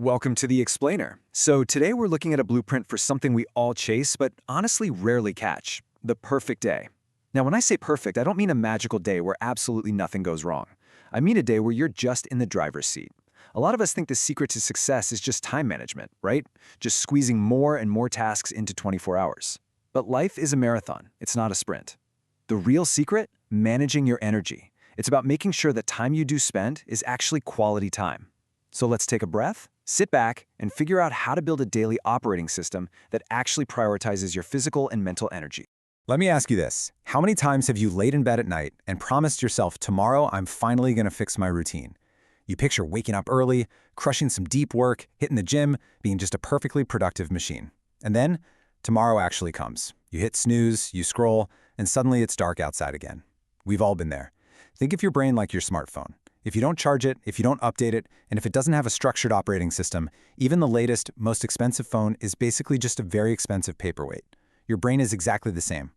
Welcome to the Explainer. So today we're looking at a blueprint for something we all chase, but honestly rarely catch: the perfect day. Now, when I say perfect, I don't mean a magical day where absolutely nothing goes wrong. I mean a day where you're just in the driver's seat. A lot of us think the secret to success is just time management, right? Just squeezing more and more tasks into 24 hours. But life is a marathon, it's not a sprint. The real secret? Managing your energy. It's about making sure that time you do spend is actually quality time. So let's take a breath, sit back, and figure out how to build a daily operating system that actually prioritizes your physical and mental energy. Let me ask you this. How many times have you laid in bed at night and promised yourself, tomorrow I'm finally going to fix my routine? You picture waking up early, crushing some deep work, hitting the gym, being just a perfectly productive machine. And then, tomorrow actually comes. You hit snooze, you scroll, and suddenly it's dark outside again. We've all been there. Think of your brain like your smartphone. If you don't charge it, if you don't update it, and if it doesn't have a structured operating system, even the latest, most expensive phone is basically just a very expensive paperweight. Your brain is exactly the same.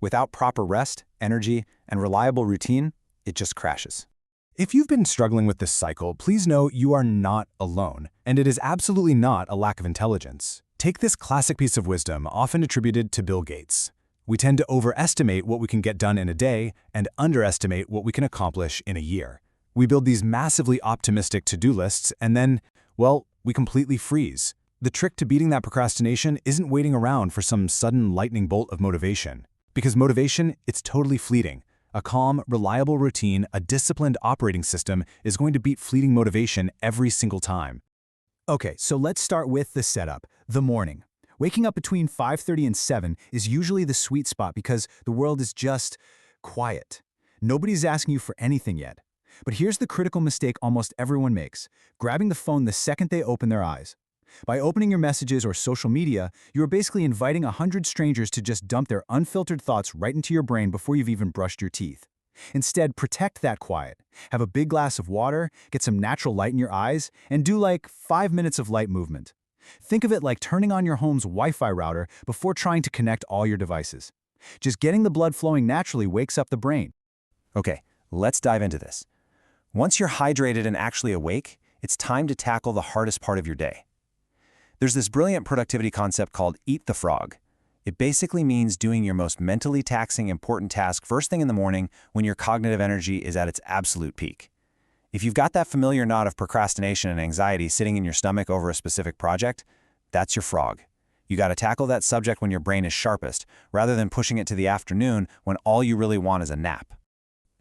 Without proper rest, energy, and reliable routine, it just crashes. If you've been struggling with this cycle, please know you are not alone, and it is absolutely not a lack of intelligence. Take this classic piece of wisdom, often attributed to Bill Gates. We tend to overestimate what we can get done in a day and underestimate what we can accomplish in a year. We build these massively optimistic to-do lists and then, well, we completely freeze. The trick to beating that procrastination isn't waiting around for some sudden lightning bolt of motivation. Because motivation, it's totally fleeting. A calm, reliable routine, a disciplined operating system is going to beat fleeting motivation every single time. Okay, so let's start with the setup, the morning. Waking up between 5:30 and 7 is usually the sweet spot because the world is just quiet. Nobody's asking you for anything yet. But here's the critical mistake almost everyone makes: grabbing the phone the second they open their eyes. By opening your messages or social media, you are basically inviting 100 strangers to just dump their unfiltered thoughts right into your brain before you've even brushed your teeth. Instead, protect that quiet. Have a big glass of water, get some natural light in your eyes, and do like 5 minutes of light movement. Think of it like turning on your home's Wi-Fi router before trying to connect all your devices. Just getting the blood flowing naturally wakes up the brain. Okay, let's dive into this. Once you're hydrated and actually awake, it's time to tackle the hardest part of your day. There's this brilliant productivity concept called eat the frog. It basically means doing your most mentally taxing important task first thing in the morning when your cognitive energy is at its absolute peak. If you've got that familiar knot of procrastination and anxiety sitting in your stomach over a specific project, that's your frog. You got to tackle that subject when your brain is sharpest, rather than pushing it to the afternoon when all you really want is a nap.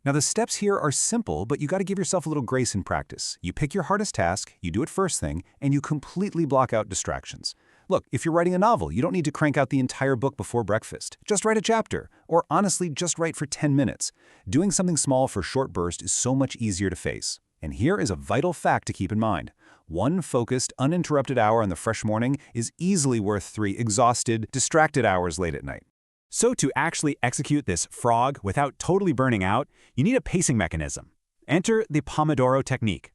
Now the steps here are simple, but you got to give yourself a little grace in practice. You pick your hardest task, you do it first thing, and you completely block out distractions. Look, if you're writing a novel, you don't need to crank out the entire book before breakfast. Just write a chapter, or honestly, just write for 10 minutes. Doing something small for short bursts is so much easier to face. And here is a vital fact to keep in mind. One focused, uninterrupted hour in the fresh morning is easily worth 3 exhausted, distracted hours late at night. So to actually execute this frog without totally burning out, you need a pacing mechanism. Enter the Pomodoro Technique.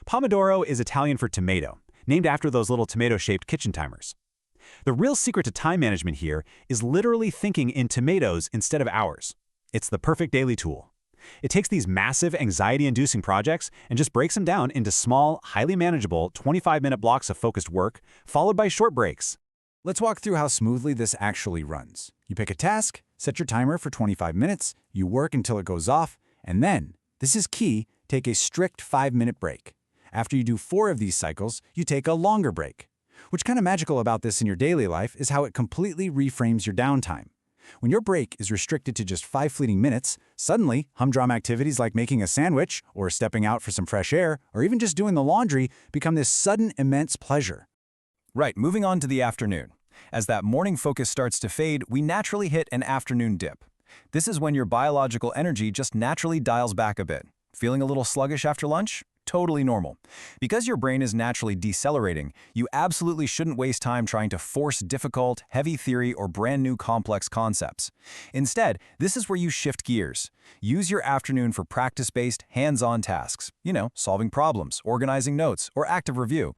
Pomodoro is Italian for tomato, named after those little tomato-shaped kitchen timers. The real secret to time management here is literally thinking in tomatoes instead of hours. It's the perfect daily tool. It takes these massive, anxiety-inducing projects and just breaks them down into small, highly manageable 25-minute blocks of focused work, followed by short breaks. Let's walk through how smoothly this actually runs. You pick a task, set your timer for 25 minutes, you work until it goes off, and then, this is key, take a strict 5-minute break. After you do 4 of these cycles, you take a longer break. What's kind of magical about this in your daily life is how it completely reframes your downtime. When your break is restricted to just 5 fleeting minutes, suddenly, humdrum activities like making a sandwich, or stepping out for some fresh air, or even just doing the laundry become this sudden, immense pleasure. Right, moving on to the afternoon. As that morning focus starts to fade, we naturally hit an afternoon dip. This is when your biological energy just naturally dials back a bit. Feeling a little sluggish after lunch? Totally normal. Because your brain is naturally decelerating, you absolutely shouldn't waste time trying to force difficult, heavy theory or brand new complex concepts. Instead, this is where you shift gears. Use your afternoon for practice-based, hands-on tasks. Solving problems, organizing notes, or active review.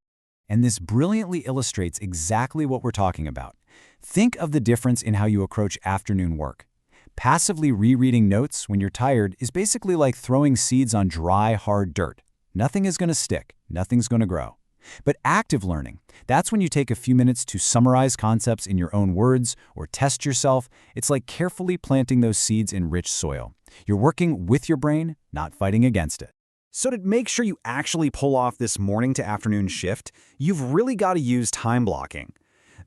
And this brilliantly illustrates exactly what we're talking about. Think of the difference in how you approach afternoon work. Passively rereading notes when you're tired is basically like throwing seeds on dry, hard dirt. Nothing is going to stick. Nothing's going to grow. But active learning, that's when you take a few minutes to summarize concepts in your own words or test yourself. It's like carefully planting those seeds in rich soil. You're working with your brain, not fighting against it. So to make sure you actually pull off this morning to afternoon shift, you've really got to use time blocking.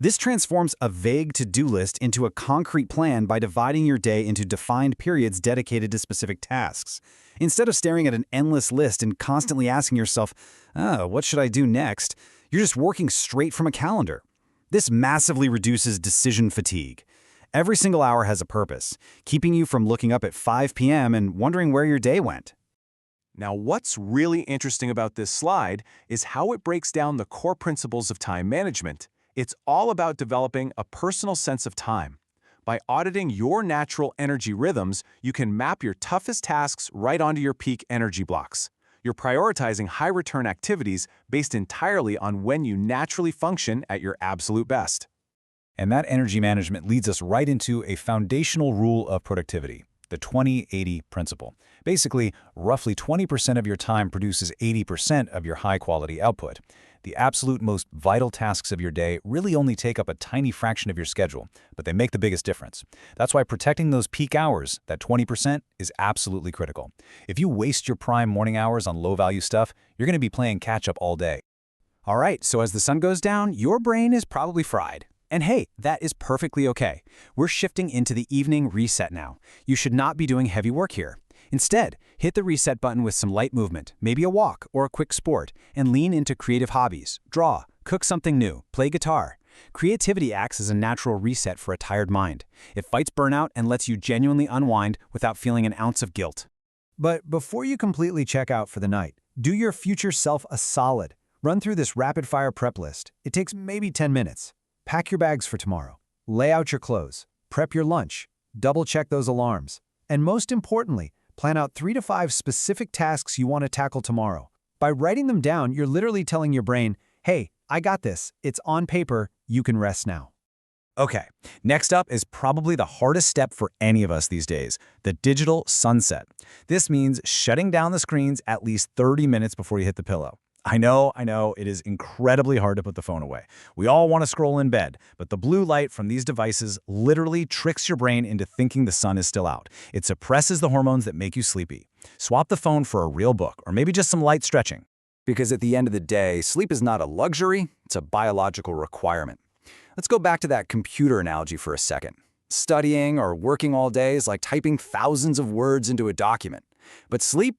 This transforms a vague to-do list into a concrete plan by dividing your day into defined periods dedicated to specific tasks. Instead of staring at an endless list and constantly asking yourself, what should I do next? You're just working straight from a calendar. This massively reduces decision fatigue. Every single hour has a purpose, keeping you from looking up at 5 p.m. and wondering where your day went. Now, what's really interesting about this slide is how it breaks down the core principles of time management. It's all about developing a personal sense of time. By auditing your natural energy rhythms, you can map your toughest tasks right onto your peak energy blocks. You're prioritizing high-return activities based entirely on when you naturally function at your absolute best. And that energy management leads us right into a foundational rule of productivity, the 20-80 principle. Basically, roughly 20% of your time produces 80% of your high-quality output. The absolute most vital tasks of your day really only take up a tiny fraction of your schedule, but they make the biggest difference. That's why protecting those peak hours, that 20%, is absolutely critical. If you waste your prime morning hours on low-value stuff, you're going to be playing catch-up all day. All right, so as the sun goes down, your brain is probably fried. And hey, that is perfectly okay. We're shifting into the evening reset now. You should not be doing heavy work here. Instead, hit the reset button with some light movement, maybe a walk or a quick sport, and lean into creative hobbies. Draw, cook something new, play guitar. Creativity acts as a natural reset for a tired mind. It fights burnout and lets you genuinely unwind without feeling an ounce of guilt. But before you completely check out for the night, do your future self a solid. Run through this rapid-fire prep list. It takes maybe 10 minutes. Pack your bags for tomorrow. Lay out your clothes. Prep your lunch. Double-check those alarms. And most importantly, plan out 3 to 5 specific tasks you want to tackle tomorrow. By writing them down, you're literally telling your brain, hey, I got this. It's on paper. You can rest now. Okay, next up is probably the hardest step for any of us these days, the digital sunset. This means shutting down the screens at least 30 minutes before you hit the pillow. I know, it is incredibly hard to put the phone away. We all want to scroll in bed, but the blue light from these devices literally tricks your brain into thinking the sun is still out. It suppresses the hormones that make you sleepy. Swap the phone for a real book, or maybe just some light stretching. Because at the end of the day, sleep is not a luxury, it's a biological requirement. Let's go back to that computer analogy for a second. Studying or working all day is like typing thousands of words into a document. But sleep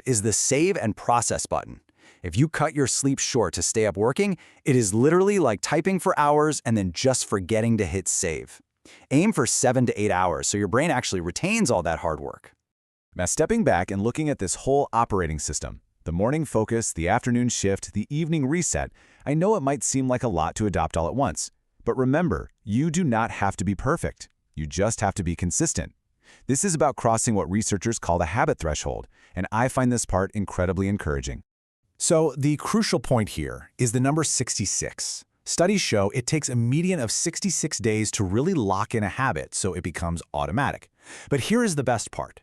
is the save and process button. If you cut your sleep short to stay up working, it is literally like typing for hours and then just forgetting to hit save. Aim for 7 to 8 hours so your brain actually retains all that hard work. Now, stepping back and looking at this whole operating system, the morning focus, the afternoon shift, the evening reset, I know it might seem like a lot to adopt all at once. But remember, you do not have to be perfect. You just have to be consistent. This is about crossing what researchers call the habit threshold, and I find this part incredibly encouraging. So the crucial point here is the number 66. Studies show it takes a median of 66 days to really lock in a habit so it becomes automatic. But here is the best part.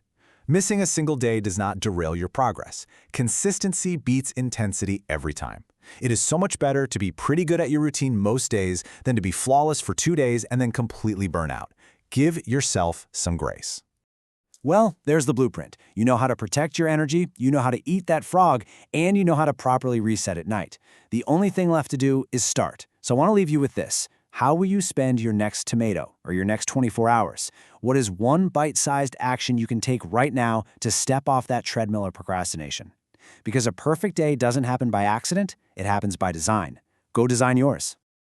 Missing a single day does not derail your progress. Consistency beats intensity every time. It is so much better to be pretty good at your routine most days than to be flawless for 2 days and then completely burn out. Give yourself some grace. Well, there's the blueprint. You know how to protect your energy, you know how to eat that frog, and you know how to properly reset at night. The only thing left to do is start. So I want to leave you with this. How will you spend your next tomato or your next 24 hours? What is one bite-sized action you can take right now to step off that treadmill of procrastination? Because a perfect day doesn't happen by accident, it happens by design. Go design yours.